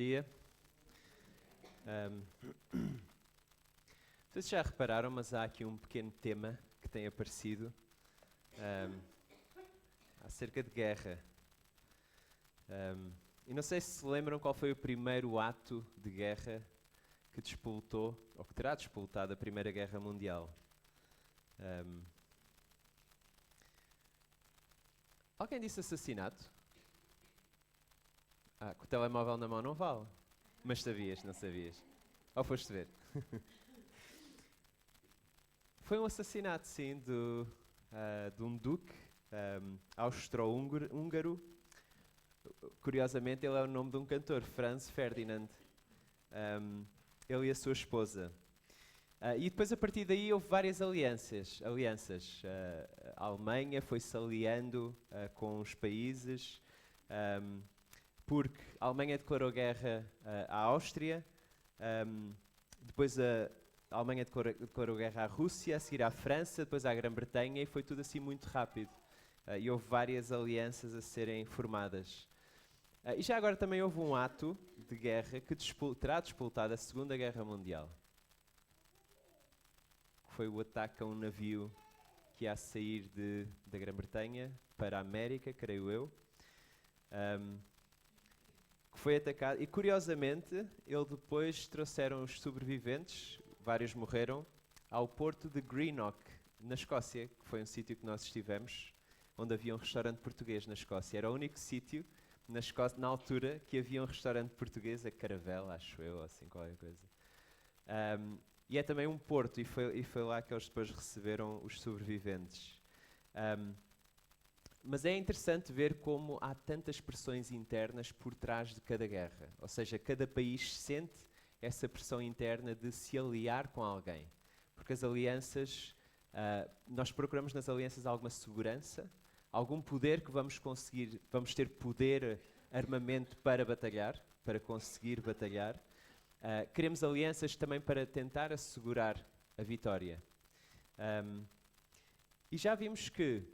dia. Vocês já repararam, mas há aqui um pequeno tema que tem aparecido acerca de guerra. E não sei se lembram qual foi o primeiro ato de guerra que despoltou, ou que terá despoltado a Primeira Guerra Mundial. Alguém disse assassinato? Com o telemóvel na mão não vale. Mas sabias, não sabias? Ou foste ver? Foi um assassinato, sim, de um duque austro-húngaro. Curiosamente, ele é o nome de um cantor, Franz Ferdinand. Ele e a sua esposa. E depois, a partir daí, houve várias alianças. A Alemanha foi-se aliando com os países, porque a Alemanha declarou guerra à Áustria, depois a Alemanha declarou guerra à Rússia, a seguir à França, depois à Grã-Bretanha, e foi tudo assim muito rápido. E houve várias alianças a serem formadas. E já agora também houve um ato de guerra que terá despoltado a Segunda Guerra Mundial. Foi o ataque a um navio que ia sair da Grã-Bretanha para a América, creio eu. Que foi atacado, e curiosamente, depois trouxeram os sobreviventes, vários morreram, ao porto de Greenock, na Escócia, que foi um sítio que nós estivemos, onde havia um restaurante português na Escócia. Era o único sítio na Escócia, na altura, que havia um restaurante português, a Caravela, acho eu, assim, qualquer coisa. E é também um porto, e foi lá que eles depois receberam os sobreviventes. Mas é interessante ver como há tantas pressões internas por trás de cada guerra. Ou seja, cada país sente essa pressão interna de se aliar com alguém. Porque as alianças, nós procuramos nas alianças alguma segurança, algum poder que vamos ter poder, armamento para batalhar, para conseguir batalhar. Queremos alianças também para tentar assegurar a vitória. E já vimos que,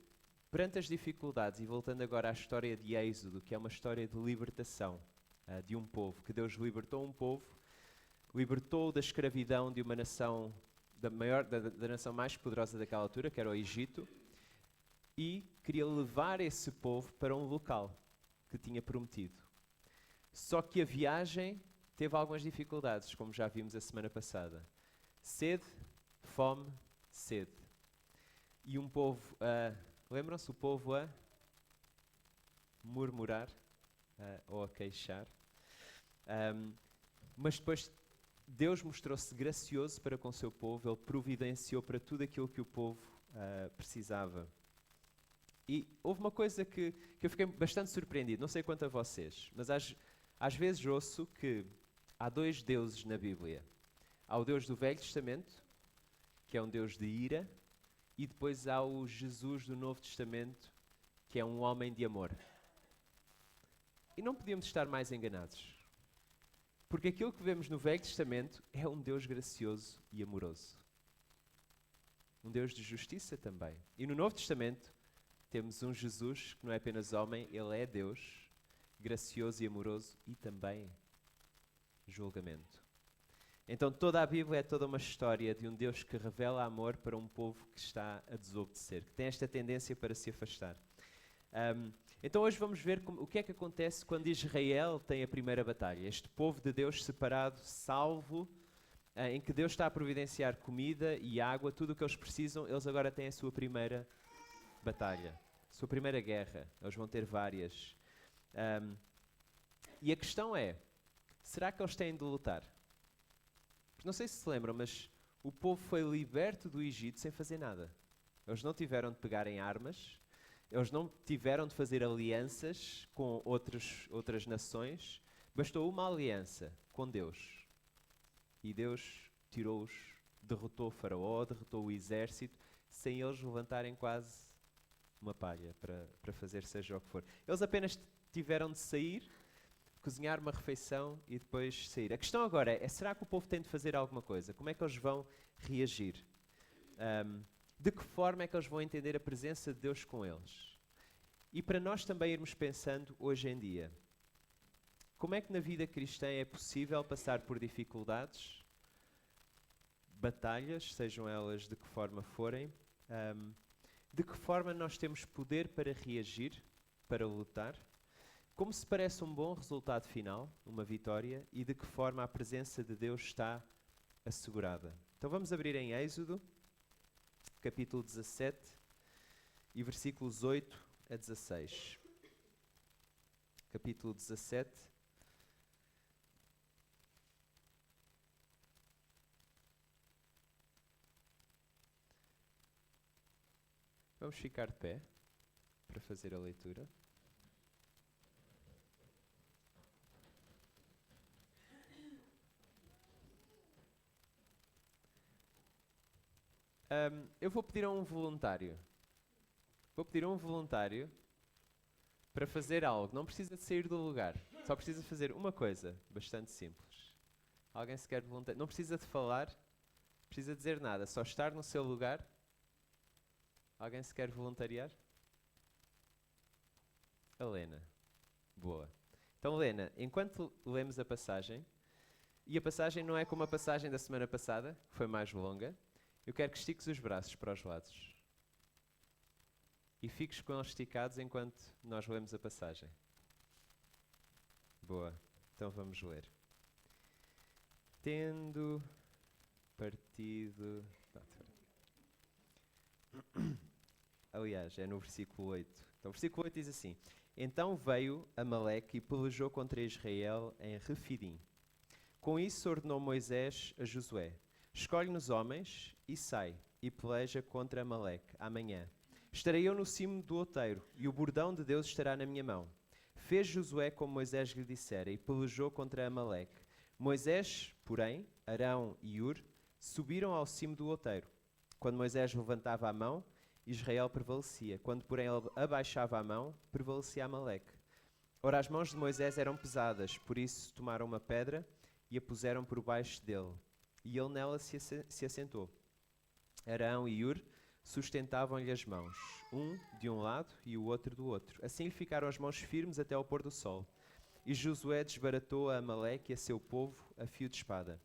perante as dificuldades, e voltando agora à história de Êxodo, que é uma história de libertação de um povo, que Deus libertou um povo, libertou da escravidão de uma nação, da nação mais poderosa daquela altura, que era o Egito, e queria levar esse povo para um local que tinha prometido. Só que a viagem teve algumas dificuldades, como já vimos a semana passada. Sede, fome, sede. E um povo... lembram-se o povo a murmurar ou a queixar? Mas depois Deus mostrou-se gracioso para com o seu povo, Ele providenciou para tudo aquilo que o povo precisava. E houve uma coisa que eu fiquei bastante surpreendido, não sei quanto a vocês, mas às vezes ouço que há dois deuses na Bíblia. Há o Deus do Velho Testamento, que é um Deus de ira, e depois há o Jesus do Novo Testamento, que é um homem de amor. E não podíamos estar mais enganados. Porque aquilo que vemos no Velho Testamento é um Deus gracioso e amoroso. Um Deus de justiça também. E no Novo Testamento temos um Jesus que não é apenas homem, Ele é Deus, gracioso e amoroso e também julgamento. Então toda a Bíblia é toda uma história de um Deus que revela amor para um povo que está a desobedecer, que tem esta tendência para se afastar. Então hoje vamos ver o que é que acontece quando Israel tem a primeira batalha. Este povo de Deus separado, salvo, em que Deus está a providenciar comida e água, tudo o que eles precisam, eles agora têm a sua primeira batalha, a sua primeira guerra. Eles vão ter várias. E a questão é, será que eles têm de lutar? Não sei se se lembram, mas o povo foi liberto do Egito sem fazer nada. Eles não tiveram de pegar em armas, eles não tiveram de fazer alianças com outras nações, bastou uma aliança com Deus. E Deus tirou-os, derrotou o faraó, derrotou o exército, sem eles levantarem quase uma palha para fazer seja o que for. Eles apenas tiveram de sair, cozinhar uma refeição e depois sair. A questão agora é, será que o povo tem de fazer alguma coisa? Como é que eles vão reagir? De que forma é que eles vão entender a presença de Deus com eles? E para nós também irmos pensando hoje em dia, como é que na vida cristã é possível passar por dificuldades, batalhas, sejam elas de que forma forem, de que forma nós temos poder para reagir, para lutar, como se parece um bom resultado final, uma vitória, e de que forma a presença de Deus está assegurada. Então vamos abrir em Êxodo, capítulo 17, e versículos 8 a 16. Capítulo 17. Vamos ficar de pé para fazer a leitura. Eu vou pedir a um voluntário. Vou pedir a um voluntário para fazer algo. Não precisa de sair do lugar. Só precisa fazer uma coisa bastante simples. Alguém se quer voluntariar? Não precisa de falar, não precisa dizer nada. Só estar no seu lugar. Alguém se quer voluntariar? A Lena. Boa. Então, Lena, enquanto lemos a passagem, e a passagem não é como a passagem da semana passada, que foi mais longa, eu quero que estiques os braços para os lados. E fiques com eles esticados enquanto nós lemos a passagem. Boa. Então vamos ler. Tendo partido... Aliás, é no versículo 8. Então o versículo 8 diz assim: Então veio Amaleque e pelejou contra Israel em Refidim. Com isso ordenou Moisés a Josué: Escolhe-nos homens e sai, e peleja contra Amaleque amanhã. Estarei eu no cimo do outeiro, e o bordão de Deus estará na minha mão. Fez Josué como Moisés lhe dissera, e pelejou contra Amaleque. Moisés, porém, Arão e Ur subiram ao cimo do outeiro. Quando Moisés levantava a mão, Israel prevalecia. Quando, porém, ele abaixava a mão, prevalecia Amaleque. Ora, as mãos de Moisés eram pesadas, por isso tomaram uma pedra e a puseram por baixo dele. E ele nela se assentou. Arão e Ur sustentavam-lhe as mãos, um de um lado e o outro do outro. Assim lhe ficaram as mãos firmes até ao pôr do sol. E Josué desbaratou a Amaleque e a seu povo a fio de espada.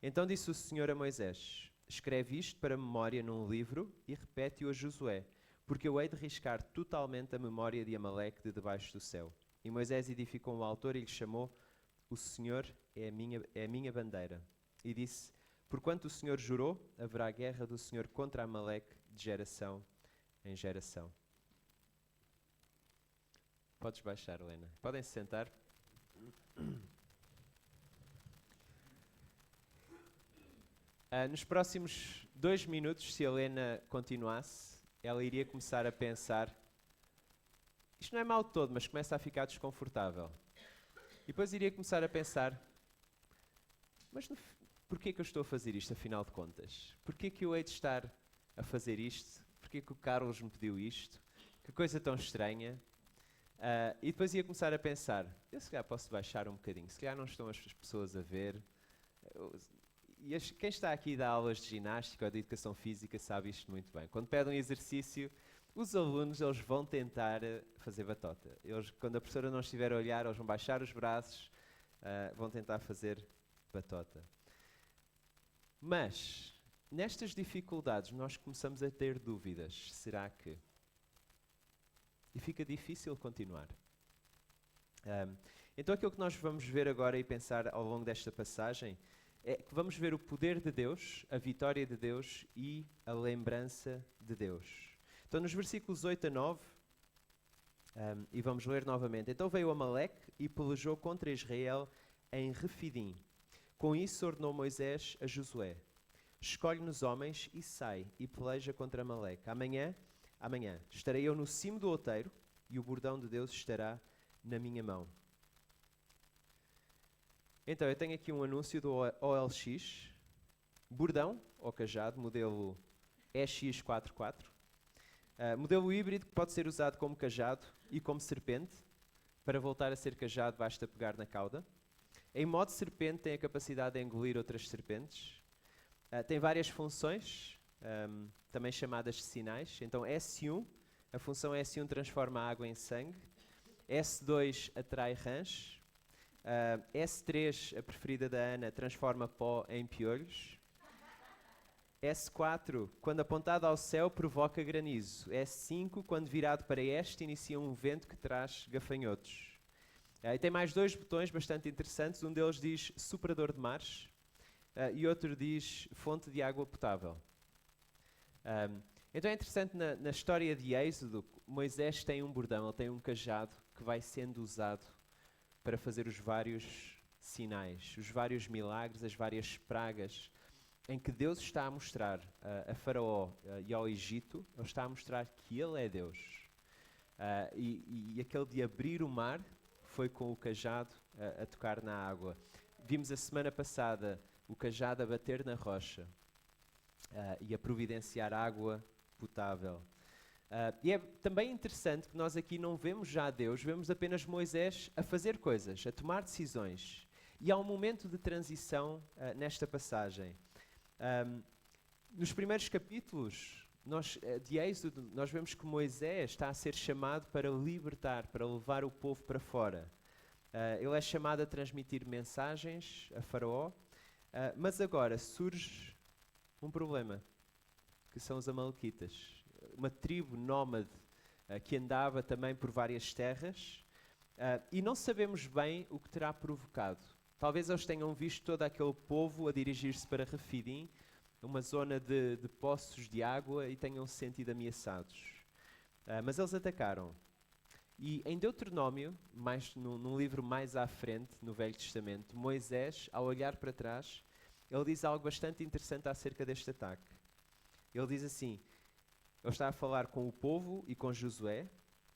Então disse o Senhor a Moisés: Escreve isto para memória num livro e repete-o a Josué, porque eu hei de riscar totalmente a memória de Amaleque de debaixo do céu. E Moisés edificou um altar e lhe chamou: O Senhor é a minha bandeira. E disse: Porquanto o Senhor jurou, haverá guerra do Senhor contra Amaleque de geração em geração. Podes baixar, Helena. Podem se sentar. Nos próximos 2 minutos, se a Helena continuasse, ela iria começar a pensar: isto não é mal todo, mas começa a ficar desconfortável. E depois iria começar a pensar: mas porquê que eu estou a fazer isto, afinal de contas? Porquê que eu hei de estar a fazer isto? Porquê que o Carlos me pediu isto? Que coisa tão estranha. E depois ia começar a pensar: eu se calhar posso baixar um bocadinho, se calhar não estão as pessoas a ver. Quem está aqui a dar aulas de ginástica ou de educação física sabe isto muito bem. Quando pedem um exercício, os alunos eles vão tentar fazer batota. Quando a professora não estiver a olhar, eles vão baixar os braços, vão tentar fazer batota. Mas, nestas dificuldades, nós começamos a ter dúvidas. Será que? E fica difícil continuar. Então aquilo que nós vamos ver agora e pensar ao longo desta passagem é que vamos ver o poder de Deus, a vitória de Deus e a lembrança de Deus. Então nos versículos 8 a 9, e vamos ler novamente. Então veio Amaleque e pelejou contra Israel em Refidim. Com isso ordenou Moisés a Josué: Escolhe-nos homens e sai, e peleja contra Amaleque. Amanhã estarei eu no cimo do outeiro, e o bordão de Deus estará na minha mão. Então, eu tenho aqui um anúncio do OLX, bordão, ou cajado, modelo EX44. Modelo híbrido que pode ser usado como cajado e como serpente. Para voltar a ser cajado, basta pegar na cauda. Em modo serpente, tem a capacidade de engolir outras serpentes. Tem várias funções, também chamadas de sinais. Então, S1, a função S1 transforma a água em sangue. S2 atrai rãs. S3, a preferida da Ana, transforma pó em piolhos. S4, quando apontado ao céu, provoca granizo. S5, quando virado para este, inicia um vento que traz gafanhotos. E tem mais 2 botões bastante interessantes. Um deles diz soprador de mares e outro diz fonte de água potável. Então é interessante na história de Êxodo, Moisés tem um bordão, ele tem um cajado que vai sendo usado para fazer os vários sinais, os vários milagres, as várias pragas, em que Deus está a mostrar a Faraó e ao Egito, ele está a mostrar que ele é Deus. E aquele de abrir o mar foi com o cajado a tocar na água. Vimos a semana passada o cajado a bater na rocha e a providenciar água potável. E é também interessante que nós aqui não vemos já Deus, vemos apenas Moisés a fazer coisas, a tomar decisões. E há um momento de transição nesta passagem. Nos primeiros capítulos de Êxodo, nós vemos que Moisés está a ser chamado para libertar, para levar o povo para fora. Ele é chamado a transmitir mensagens a Faraó, mas agora surge um problema, que são os amalequitas. Uma tribo nómade que andava também por várias terras e não sabemos bem o que terá provocado. Talvez eles tenham visto todo aquele povo a dirigir-se para Refidim, uma zona de poços de água, e tenham se sentido ameaçados. Mas eles atacaram. E em Deuteronômio, num livro mais à frente, no Velho Testamento, Moisés, ao olhar para trás, ele diz algo bastante interessante acerca deste ataque. Ele diz assim, ele está a falar com o povo e com Josué,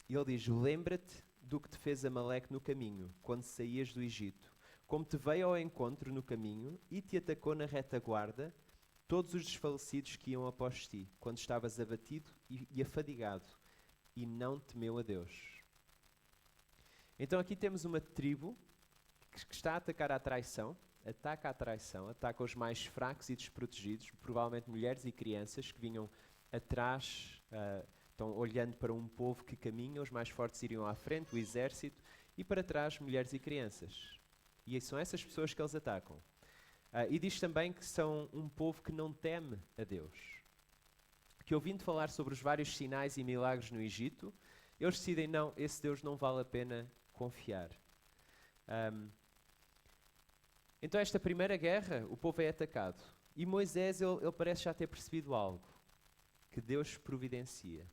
e ele diz: lembra-te do que te fez Amaleque no caminho, quando saías do Egito, como te veio ao encontro no caminho e te atacou na retaguarda, todos os desfalecidos que iam após ti, quando estavas abatido e afadigado, e não temeu a Deus. Então aqui temos uma tribo que está a atacar a traição, ataca os mais fracos e desprotegidos, provavelmente mulheres e crianças que vinham atrás, estão olhando para um povo que caminha, os mais fortes iriam à frente, o exército, e para trás mulheres e crianças. E são essas pessoas que eles atacam. E diz também que são um povo que não teme a Deus. Que ouvindo falar sobre os vários sinais e milagres no Egito, eles decidem, não, esse Deus não vale a pena confiar. Então esta primeira guerra, o povo é atacado. E Moisés, ele parece já ter percebido algo. Que Deus providencia.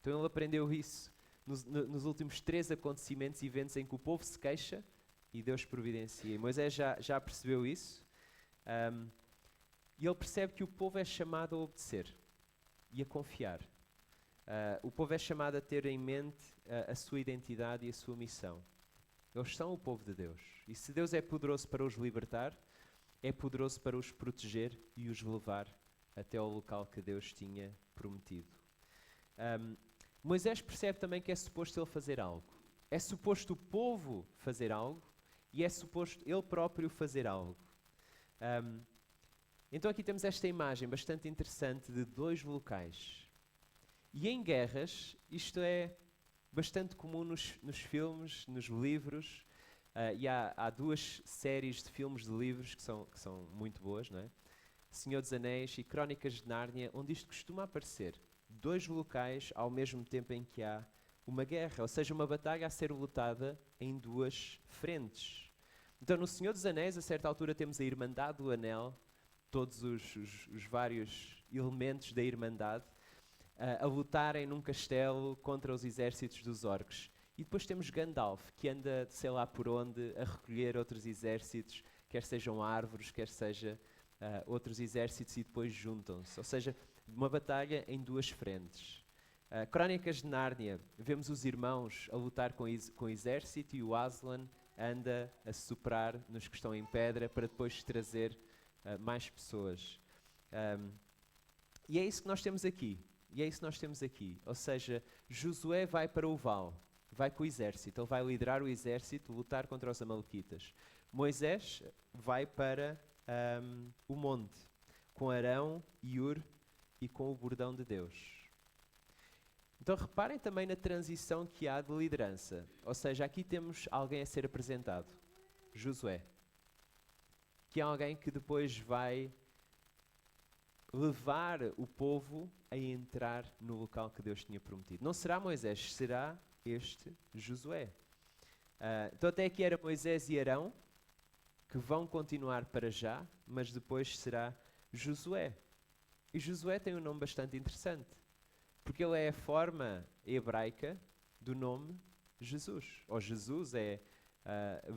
Então ele aprendeu isso nos últimos 3 acontecimentos e eventos em que o povo se queixa e Deus providencia. E Moisés já percebeu isso. E ele percebe que o povo é chamado a obedecer e a confiar. O povo é chamado a ter em mente a sua identidade e a sua missão. Eles são o povo de Deus. E se Deus é poderoso para os libertar, é poderoso para os proteger e os levar até ao local que Deus tinha prometido. Moisés percebe também que é suposto ele fazer algo. É suposto o povo fazer algo e é suposto ele próprio fazer algo. Então aqui temos esta imagem bastante interessante de 2 locais. E em guerras, isto é bastante comum nos filmes, nos livros, e há 2 séries de filmes de livros que são muito boas, não é? Senhor dos Anéis e Crónicas de Nárnia, onde isto costuma aparecer. 2 locais ao mesmo tempo em que há uma guerra, ou seja, uma batalha a ser lutada em 2 frentes. Então no Senhor dos Anéis, a certa altura, temos a Irmandade do Anel, todos os vários elementos da Irmandade, a lutarem num castelo contra os exércitos dos orcs. E depois temos Gandalf, que anda, sei lá por onde, a recolher outros exércitos, quer sejam árvores, quer seja outros exércitos, e depois juntam-se. Ou seja, uma batalha em 2 frentes. Crónicas de Nárnia, vemos os irmãos a lutar com o exército e o Aslan anda a soprar nos que estão em pedra para depois trazer mais pessoas. E é isso que nós temos aqui. Ou seja, Josué vai para o vale, vai com o exército, ele vai liderar o exército, lutar contra os amalequitas. Moisés vai para o monte, com Arão e Hur e com o bordão de Deus. Então reparem também na transição que há de liderança. Ou seja, aqui temos alguém a ser apresentado, Josué, que é alguém que depois vai levar o povo a entrar no local que Deus tinha prometido. Não será Moisés, será este Josué. Então até aqui era Moisés e Arão, que vão continuar para já, mas depois será Josué. E Josué tem um nome bastante interessante, porque ele é a forma hebraica do nome Jesus. Ou Jesus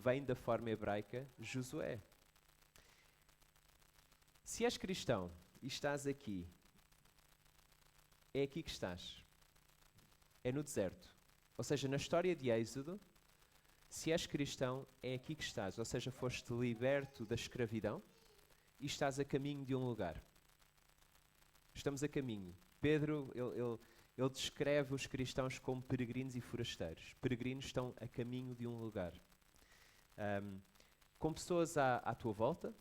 vem da forma hebraica Josué. Se és cristão e estás aqui, é aqui que estás. É no deserto. Ou seja, na história de Êxodo, se és cristão, é aqui que estás. Ou seja, foste liberto da escravidão e estás a caminho de um lugar. Estamos a caminho. Pedro, ele descreve os cristãos como peregrinos e forasteiros. Peregrinos estão a caminho de um lugar. Com pessoas à tua volta,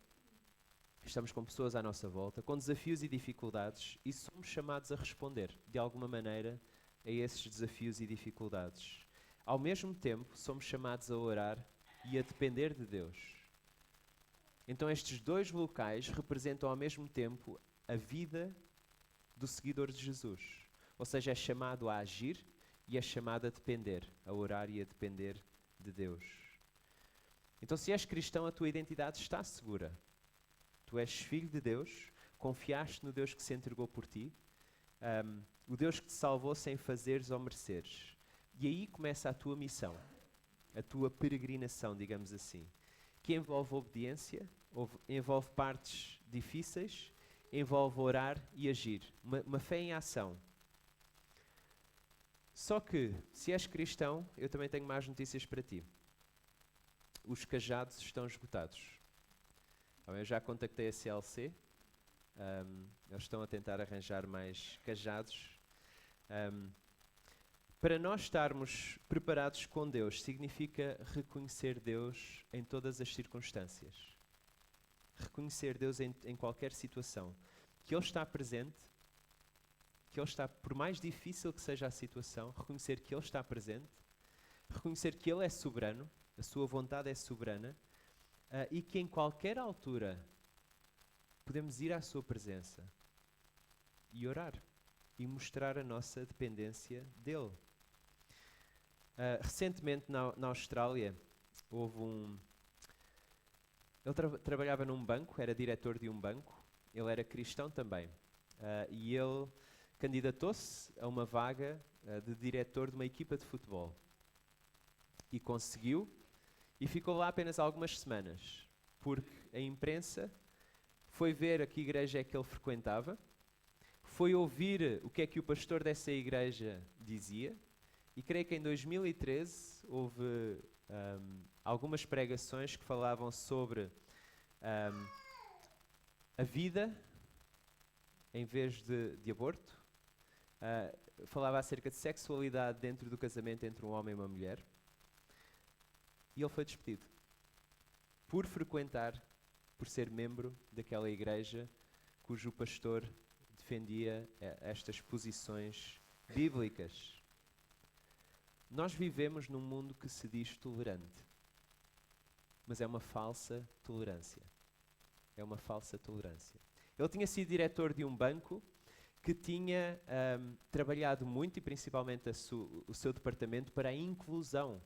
estamos com pessoas à nossa volta, com desafios e dificuldades, e somos chamados a responder, de alguma maneira, a esses desafios e dificuldades. Ao mesmo tempo, somos chamados a orar e a depender de Deus. Então estes dois locais representam ao mesmo tempo a vida do seguidor de Jesus. Ou seja, é chamado a agir e é chamado a depender, a orar e a depender de Deus. Então se és cristão, a tua identidade está segura. Tu és filho de Deus, confiaste no Deus que se entregou por ti, o Deus que te salvou sem fazeres ou mereceres. E aí começa a tua missão, a tua peregrinação, digamos assim, que envolve obediência, envolve partes difíceis, envolve orar e agir. Uma fé em ação. Só que, se és cristão, eu também tenho más notícias para ti. Os cajados estão esgotados. Eu já contactei a CLC, eles estão a tentar arranjar mais cajados. Para nós estarmos preparados com Deus, significa reconhecer Deus em todas as circunstâncias. Reconhecer Deus em qualquer situação. Que Ele está presente, que Ele está, por mais difícil que seja a situação, reconhecer que Ele está presente, reconhecer que Ele é soberano, a sua vontade é soberana, e que em qualquer altura podemos ir à sua presença e orar e mostrar a nossa dependência dele. Recentemente na Austrália houve ele trabalhava num banco, era diretor de um banco, ele era cristão também, e ele candidatou-se a uma vaga de diretor de uma equipa de futebol e conseguiu. E ficou lá apenas algumas semanas, porque a imprensa foi ver a que igreja é que ele frequentava, foi ouvir o que é que o pastor dessa igreja dizia, e creio que em 2013 houve algumas pregações que falavam sobre a vida em vez de aborto, falava acerca de sexualidade dentro do casamento entre um homem e uma mulher. E ele foi despedido por frequentar, por ser membro daquela igreja cujo pastor defendia estas posições bíblicas. Nós vivemos num mundo que se diz tolerante, mas é uma falsa tolerância. É uma falsa tolerância. Ele tinha sido diretor de um banco que tinha trabalhado muito, e principalmente o seu departamento, para a inclusão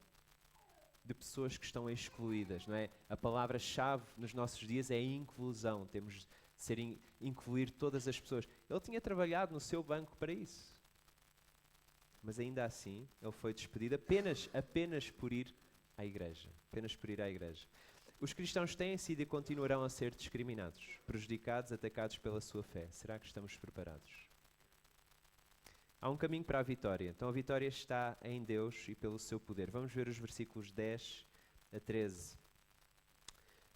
de pessoas que estão excluídas, não é? A palavra-chave nos nossos dias é inclusão. Temos de incluir todas as pessoas. Ele tinha trabalhado no seu banco para isso. Mas ainda assim, ele foi despedido apenas por ir à igreja. Apenas por ir à igreja. Os cristãos têm sido e continuarão a ser discriminados, prejudicados, atacados pela sua fé. Será que estamos preparados? Há um caminho para a vitória. Então a vitória está em Deus e pelo seu poder. Vamos ver os versículos 10 a 13.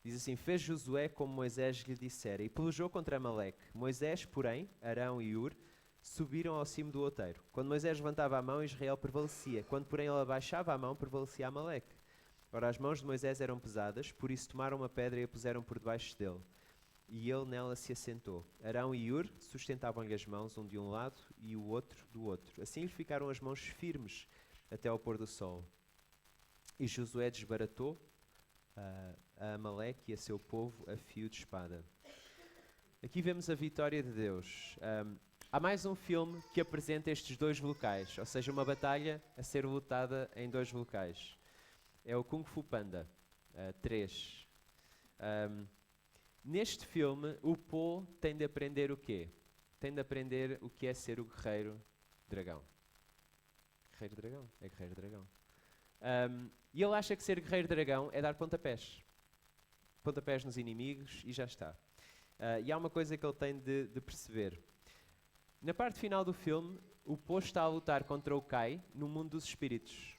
Diz assim: fez Josué como Moisés lhe dissera e pelejou contra Amaleque. Moisés, porém, Arão e Ur subiram ao cimo do outeiro. Quando Moisés levantava a mão, Israel prevalecia. Quando, porém, ele abaixava a mão, prevalecia Amaleque. Ora, as mãos de Moisés eram pesadas, por isso tomaram uma pedra e a puseram por debaixo dele. e ele nela se assentou. Arão e Hur sustentavam-lhe as mãos, um de um lado e o outro do outro. Assim lhe ficaram as mãos firmes até ao pôr do sol. E Josué desbaratou a Amaleque e a seu povo a fio de espada. Aqui vemos a vitória de Deus. Há mais um filme que apresenta estes dois locais, ou seja, uma batalha a ser lutada em dois locais. É o Kung Fu Panda 3. Neste filme, o Po tem de aprender o quê? Tem de aprender o que é ser o guerreiro dragão. Guerreiro dragão? É guerreiro dragão. E ele acha que ser guerreiro dragão é dar pontapés. Pontapés nos inimigos e já está. E há uma coisa que ele tem de perceber. Na parte final do filme, o Po está a lutar contra o Kai no mundo dos espíritos.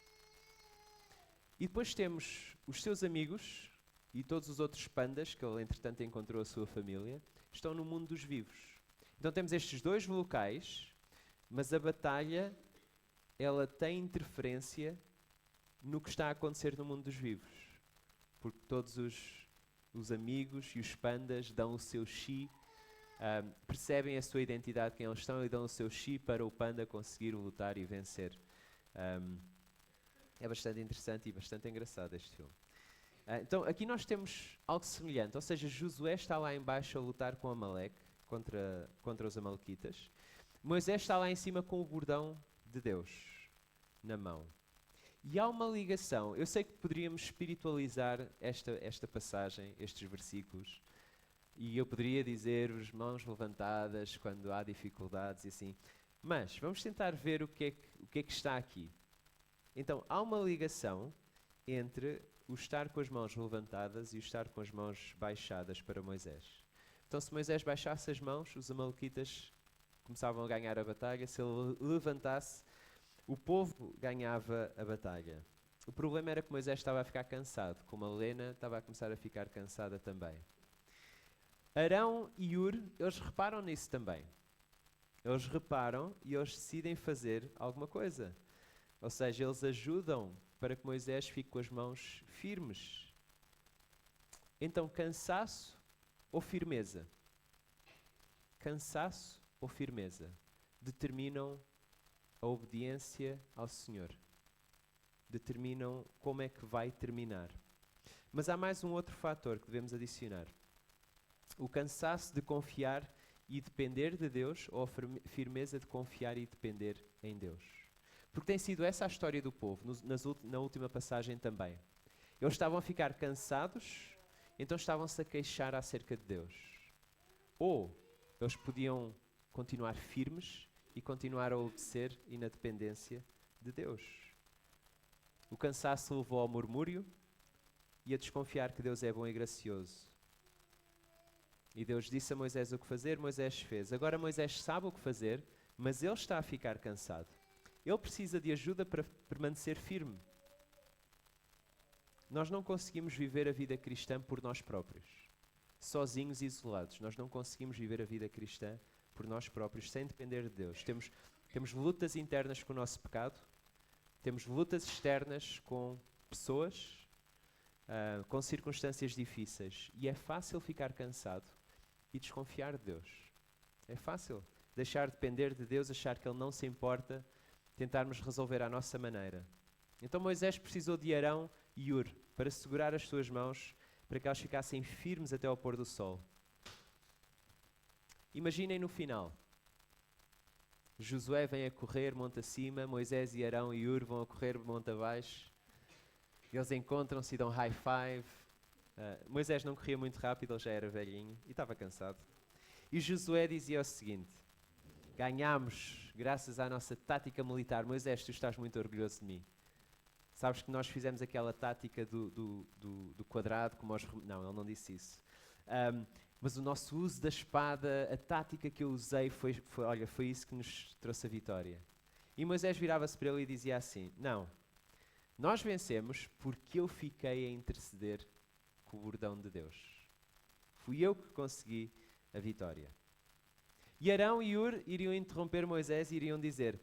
E depois temos os seus amigos e todos os outros pandas, que ele entretanto encontrou a sua família, estão no mundo dos vivos. Então temos estes dois locais, mas a batalha, ela tem interferência no que está a acontecer no mundo dos vivos. Porque todos os amigos e os pandas dão o seu chi, percebem a sua identidade, quem eles são, e dão o seu chi para o panda conseguir lutar e vencer. É bastante interessante e bastante engraçado este filme. Então aqui nós temos algo semelhante, ou seja, Josué está lá em baixo a lutar com Amaleque, contra os amalequitas. Moisés está lá em cima com o bordão de Deus na mão. E há uma ligação. Eu sei que poderíamos espiritualizar esta passagem, estes versículos, e eu poderia dizer as mãos levantadas quando há dificuldades e assim. Mas vamos tentar ver o que é que está aqui. Então, há uma ligação entre o estar com as mãos levantadas e o estar com as mãos baixadas para Moisés. Então, se Moisés baixasse as mãos, os amalequitas começavam a ganhar a batalha. Se ele levantasse, o povo ganhava a batalha. O problema era que Moisés estava a ficar cansado, como a Helena estava a começar a ficar cansada também. Arão e Hur, eles reparam nisso também. Eles reparam e eles decidem fazer alguma coisa. Ou seja, eles ajudam para que Moisés fique com as mãos firmes. Então, cansaço ou firmeza? Cansaço ou firmeza determinam a obediência ao Senhor. Determinam como é que vai terminar. Mas há mais um outro fator que devemos adicionar. O cansaço de confiar e depender de Deus, ou a firmeza de confiar e depender em Deus. Porque tem sido essa a história do povo, na última passagem também. Eles estavam a ficar cansados, então estavam-se a queixar acerca de Deus. Ou eles podiam continuar firmes e continuar a obedecer e na dependência de Deus. O cansaço levou ao murmúrio e a desconfiar que Deus é bom e gracioso. E Deus disse a Moisés o que fazer, Moisés fez. Agora Moisés sabe o que fazer, mas ele está a ficar cansado. Ele precisa de ajuda para permanecer firme. Nós não conseguimos viver a vida cristã por nós próprios, sozinhos e isolados. Nós não conseguimos viver a vida cristã por nós próprios, sem depender de Deus. Temos lutas internas com o nosso pecado, temos lutas externas com pessoas, com circunstâncias difíceis. E é fácil ficar cansado e desconfiar de Deus. É fácil deixar de depender de Deus, achar que Ele não se importa, tentarmos resolver à nossa maneira. Então Moisés precisou de Arão e Hur para segurar as suas mãos, para que elas ficassem firmes até ao pôr do sol. Imaginem no final. Josué vem a correr monte acima, Moisés e Arão e Hur vão a correr monte abaixo. Eles encontram-se e dão high five. Moisés não corria muito rápido, ele já era velhinho e estava cansado. E Josué dizia o seguinte: ganhámos graças à nossa tática militar. Moisés, tu estás muito orgulhoso de mim. Sabes que nós fizemos aquela tática do quadrado, como não, ele não disse isso. Mas o nosso uso da espada, a tática que eu usei foi isso que nos trouxe a vitória. E Moisés virava-se para ele e dizia assim: não, nós vencemos porque eu fiquei a interceder com o bordão de Deus. Fui eu que consegui a vitória. E Arão e Hur iriam interromper Moisés e iriam dizer: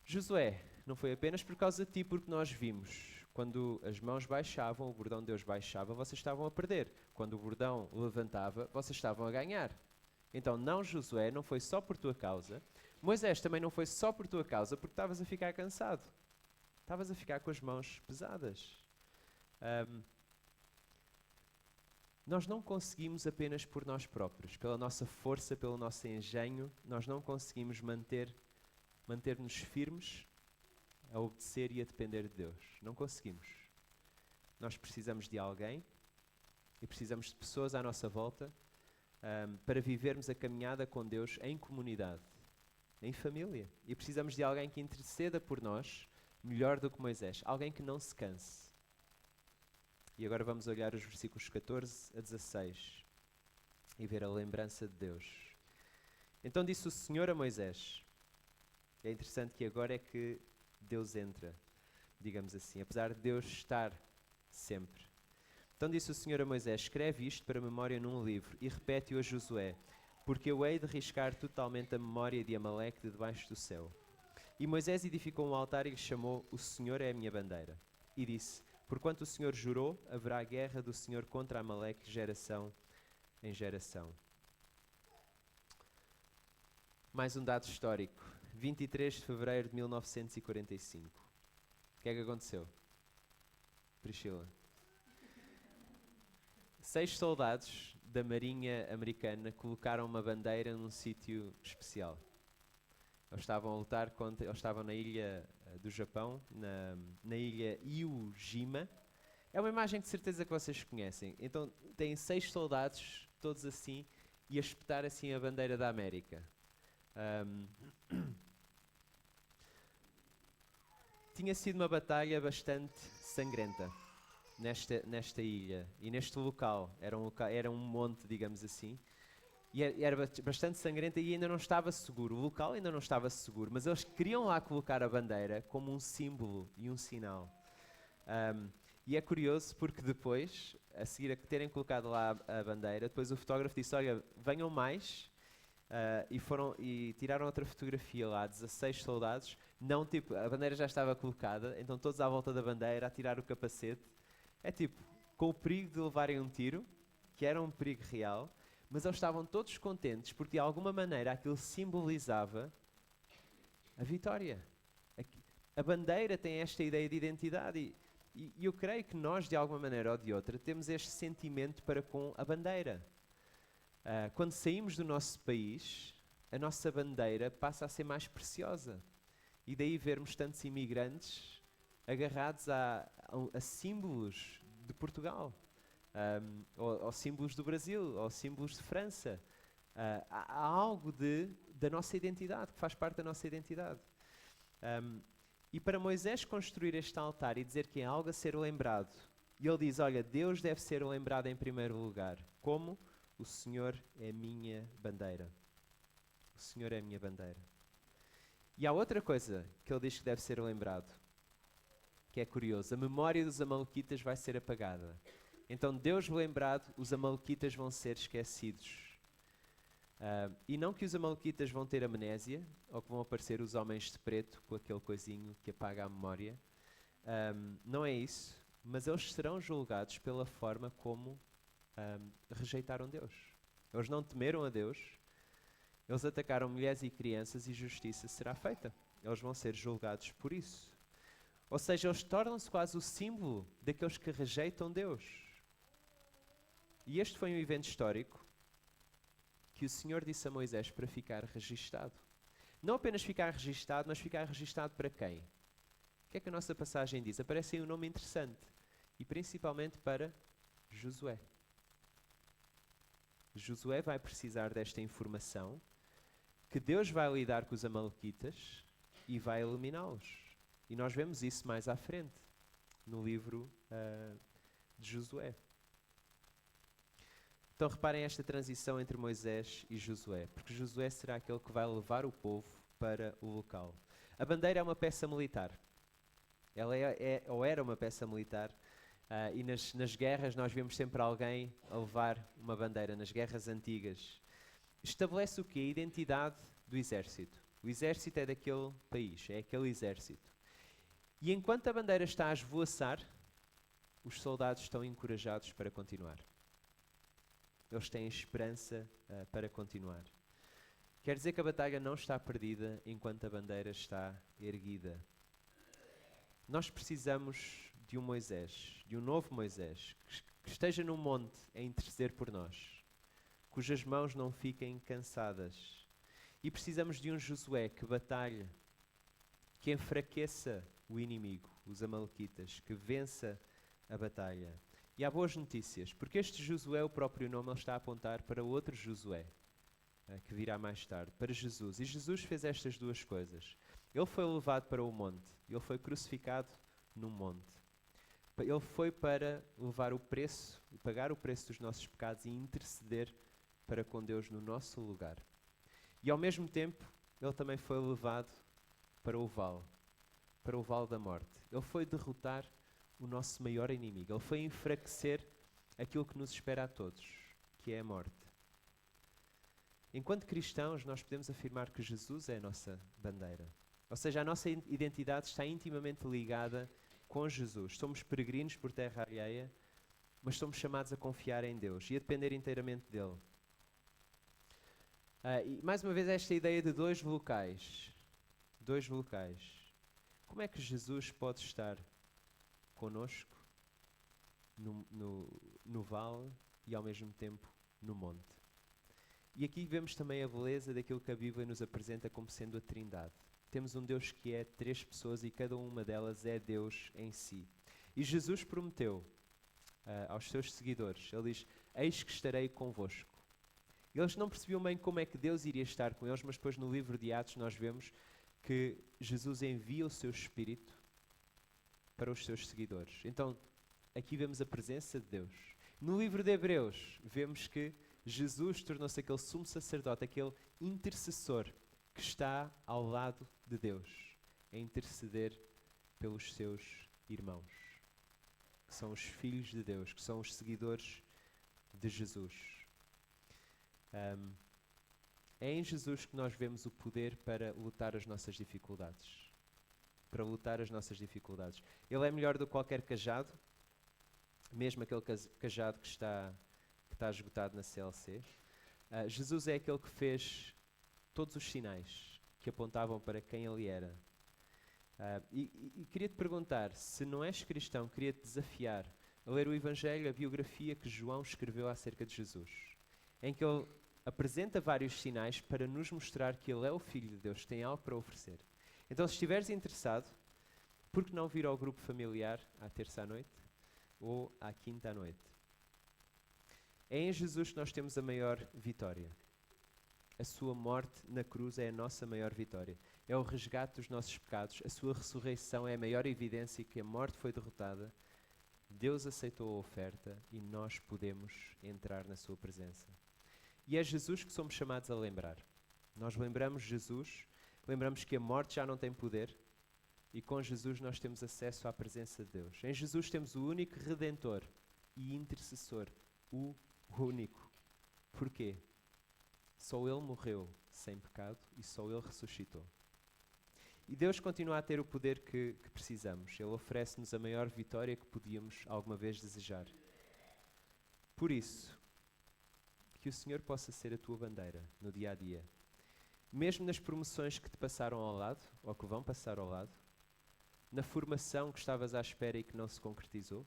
Josué, não foi apenas por causa de ti, porque nós vimos Quando as mãos baixavam, o bordão de Deus baixava, vocês estavam a perder. Quando o bordão levantava, vocês estavam a ganhar. Então, não, Josué, não foi só por tua causa. Moisés também não foi só por tua causa, porque estavas a ficar cansado. Estavas a ficar com as mãos pesadas. Nós não conseguimos apenas por nós próprios, pela nossa força, pelo nosso engenho, nós não conseguimos manter-nos firmes a obedecer e a depender de Deus. Não conseguimos. Nós precisamos de alguém e precisamos de pessoas à nossa volta para vivermos a caminhada com Deus em comunidade, em família. E precisamos de alguém que interceda por nós melhor do que Moisés. Alguém que não se canse. E agora vamos olhar os versículos 14 a 16 e ver a lembrança de Deus. Então disse o Senhor a Moisés. É interessante que agora é que Deus entra, digamos assim, apesar de Deus estar sempre. Então disse o Senhor a Moisés, escreve isto para memória num livro e repete-o a Josué, porque eu hei de riscar totalmente a memória de Amaleque de debaixo do céu. E Moisés edificou um altar e lhe chamou, o Senhor é a minha bandeira. E disse, porquanto o Senhor jurou, haverá guerra do Senhor contra Amaleque geração em geração. Mais um dado histórico. 23 de fevereiro de 1945. O que é que aconteceu? Priscila. 6 soldados da Marinha Americana colocaram uma bandeira num sítio especial. Eles estavam a lutar contra... Eles estavam na ilha do Japão, na ilha Iwo Jima. É uma imagem de certeza que vocês conhecem. Então, têm 6 soldados, todos assim, e a espetar assim a bandeira da América. Tinha sido uma batalha bastante sangrenta nesta ilha e neste local. Era um monte, digamos assim, e era bastante sangrenta e ainda não estava seguro. O local ainda não estava seguro, mas eles queriam lá colocar a bandeira como um símbolo e um sinal. E é curioso porque depois, a seguir a terem colocado lá a bandeira, depois o fotógrafo disse, olha, venham mais. E tiraram outra fotografia lá, 16 soldados, não tipo, a bandeira já estava colocada, então todos à volta da bandeira a tirar o capacete, é tipo, com o perigo de levarem um tiro, que era um perigo real, mas eles estavam todos contentes porque de alguma maneira aquilo simbolizava a vitória. A bandeira tem esta ideia de identidade e eu creio que nós de alguma maneira ou de outra temos este sentimento para com a bandeira. Quando saímos do nosso país, a nossa bandeira passa a ser mais preciosa. E daí vermos tantos imigrantes agarrados a símbolos de Portugal, ou símbolos do Brasil, ou símbolos de França. Há algo da nossa identidade, que faz parte da nossa identidade. E para Moisés construir este altar e dizer que é algo a ser lembrado, e ele diz, olha, Deus deve ser lembrado em primeiro lugar. Como? O Senhor é a minha bandeira. O Senhor é a minha bandeira. E há outra coisa que ele diz que deve ser lembrado, que é curioso. A memória dos amalequitas vai ser apagada. Então, Deus lembrado, os amalequitas vão ser esquecidos. E não que os amalequitas vão ter amnésia, ou que vão aparecer os homens de preto com aquele coisinho que apaga a memória. Não é isso, mas eles serão julgados pela forma como rejeitaram Deus. Eles não temeram a Deus, eles atacaram mulheres e crianças e justiça será feita. Eles vão ser julgados por isso. Ou seja, eles tornam-se quase o símbolo daqueles que rejeitam Deus. E este foi um evento histórico que o Senhor disse a Moisés para ficar registado. Não apenas ficar registado, mas ficar registado para quem? O que é que a nossa passagem diz? Aparece aí um nome interessante. E principalmente para Josué. Josué vai precisar desta informação, que Deus vai lidar com os amalequitas e vai eliminá-los. E nós vemos isso mais à frente, no livro de Josué. Então reparem esta transição entre Moisés e Josué, porque Josué será aquele que vai levar o povo para o local. A bandeira é uma peça militar. Ela ou era uma peça militar. E nas guerras nós vemos sempre alguém a levar uma bandeira, nas guerras antigas. Estabelece o quê? A identidade do exército. O exército é daquele país, é aquele exército. E enquanto a bandeira está a esvoaçar, os soldados estão encorajados para continuar. Eles têm esperança para continuar. Quer dizer que a batalha não está perdida enquanto a bandeira está erguida. Nós precisamos de um Moisés, de um novo Moisés, que esteja no monte a interceder por nós, cujas mãos não fiquem cansadas. E precisamos de um Josué que batalhe, que enfraqueça o inimigo, os amalequitas, que vença a batalha. E há boas notícias, porque este Josué, o próprio nome, ele está a apontar para outro Josué, que virá mais tarde, para Jesus. E Jesus fez estas duas coisas. Ele foi levado para o monte, ele foi crucificado num monte. Ele foi para levar o preço, pagar o preço dos nossos pecados e interceder para com Deus no nosso lugar. E ao mesmo tempo, ele também foi levado para o vale da morte. Ele foi derrotar o nosso maior inimigo. Ele foi enfraquecer aquilo que nos espera a todos, que é a morte. Enquanto cristãos, nós podemos afirmar que Jesus é a nossa bandeira. Ou seja, a nossa identidade está intimamente ligada com Jesus. Somos peregrinos por terra alheia, mas somos chamados a confiar em Deus e a depender inteiramente dele. E mais uma vez esta ideia de dois locais. Dois locais. Como é que Jesus pode estar conosco no vale e ao mesmo tempo no monte? E aqui vemos também a beleza daquilo que a Bíblia nos apresenta como sendo a Trindade. Temos um Deus que é 3 pessoas e cada uma delas é Deus em si. E Jesus prometeu aos seus seguidores, ele diz, eis que estarei convosco. Eles não percebiam bem como é que Deus iria estar com eles, mas depois no livro de Atos nós vemos que Jesus envia o seu Espírito para os seus seguidores. Então, aqui vemos a presença de Deus. No livro de Hebreus, vemos que Jesus tornou-se aquele sumo sacerdote, aquele intercessor que está ao lado de Deus, a interceder pelos seus irmãos, que são os filhos de Deus, que são os seguidores de Jesus. É em Jesus que nós vemos o poder para lutar as nossas dificuldades. Para lutar as nossas dificuldades. Ele é melhor do que qualquer cajado, mesmo aquele cajado que está esgotado na CLC. Jesus é aquele que fez todos os sinais que apontavam para quem ele era. E queria-te perguntar, se não és cristão, queria-te desafiar a ler o Evangelho, a biografia que João escreveu acerca de Jesus, em que ele apresenta vários sinais para nos mostrar que ele é o Filho de Deus, que tem algo para oferecer. Então, se estiveres interessado, por que não vir ao grupo familiar à terça à noite ou à quinta à noite? É em Jesus que nós temos a maior vitória. A sua morte na cruz é a nossa maior vitória. É o resgate dos nossos pecados. A sua ressurreição é a maior evidência que a morte foi derrotada. Deus aceitou a oferta e nós podemos entrar na sua presença. E é Jesus que somos chamados a lembrar. Nós lembramos Jesus, lembramos que a morte já não tem poder e com Jesus nós temos acesso à presença de Deus. Em Jesus temos o único Redentor e intercessor, o único. Porquê? Só Ele morreu sem pecado e só Ele ressuscitou. E Deus continua a ter o poder que precisamos. Ele oferece-nos a maior vitória que podíamos alguma vez desejar. Por isso, que o Senhor possa ser a tua bandeira no dia a dia. Mesmo nas promoções que te passaram ao lado, ou que vão passar ao lado, na formação que estavas à espera e que não se concretizou,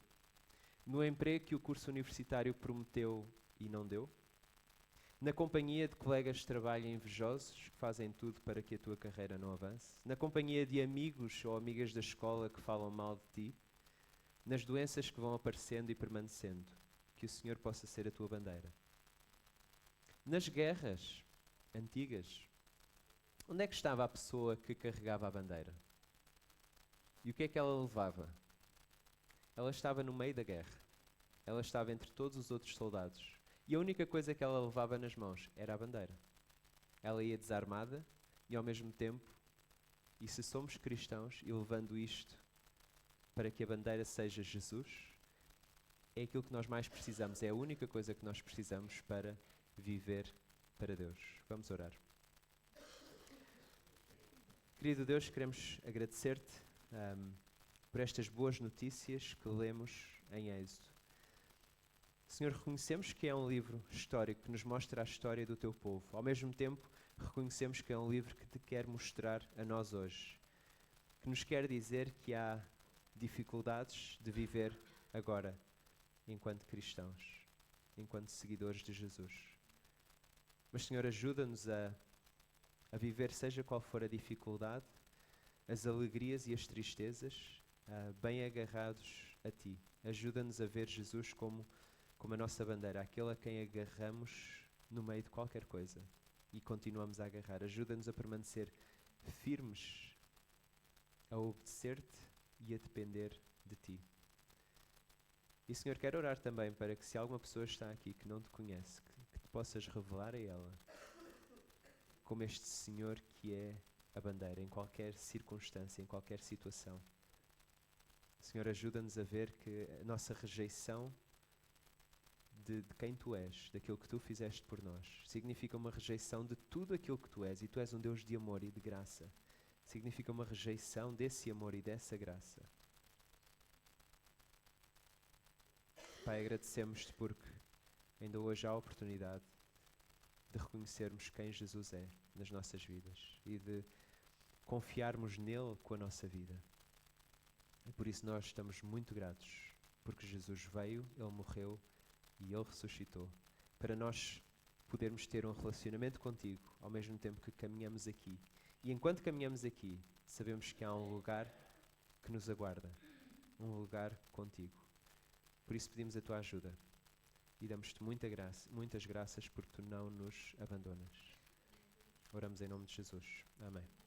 no emprego que o curso universitário prometeu e não deu, na companhia de colegas de trabalho invejosos que fazem tudo para que a tua carreira não avance, na companhia de amigos ou amigas da escola que falam mal de ti, nas doenças que vão aparecendo e permanecendo, que o Senhor possa ser a tua bandeira. Nas guerras antigas, onde é que estava a pessoa que carregava a bandeira? E o que é que ela levava? Ela estava no meio da guerra. Ela estava entre todos os outros soldados. E a única coisa que ela levava nas mãos era a bandeira. Ela ia desarmada e ao mesmo tempo, e se somos cristãos e levando isto para que a bandeira seja Jesus, é aquilo que nós mais precisamos. É a única coisa que nós precisamos para viver para Deus. Vamos orar. Querido Deus, queremos agradecer-te por estas boas notícias que lemos em Êxodo. Senhor, reconhecemos que é um livro histórico que nos mostra a história do teu povo. Ao mesmo tempo, reconhecemos que é um livro que te quer mostrar a nós hoje, que nos quer dizer que há dificuldades de viver agora, enquanto cristãos, enquanto seguidores de Jesus. Mas, Senhor, ajuda-nos a viver, seja qual for a dificuldade, as alegrias e as tristezas, bem agarrados a Ti. Ajuda-nos a ver Jesus como a nossa bandeira, aquele a quem agarramos no meio de qualquer coisa e continuamos a agarrar. Ajuda-nos a permanecer firmes, a obedecer-te e a depender de Ti. E, Senhor, quero orar também para que, se alguma pessoa está aqui que não te conhece, que te possas revelar a ela como este Senhor que é a bandeira em qualquer circunstância, em qualquer situação. Senhor, ajuda-nos a ver que a nossa rejeição de quem Tu és, daquilo que Tu fizeste por nós, significa uma rejeição de tudo aquilo que Tu és, e Tu és um Deus de amor e de graça. Significa uma rejeição desse amor e dessa graça. Pai, agradecemos-te porque ainda hoje há a oportunidade de reconhecermos quem Jesus é nas nossas vidas e de confiarmos nele com a nossa vida. E por isso nós estamos muito gratos, porque Jesus veio, Ele morreu e Ele ressuscitou, para nós podermos ter um relacionamento contigo, ao mesmo tempo que caminhamos aqui. E enquanto caminhamos aqui, sabemos que há um lugar que nos aguarda, um lugar contigo. Por isso pedimos a tua ajuda e damos-te muitas graças porque tu não nos abandonas. Oramos em nome de Jesus. Amém.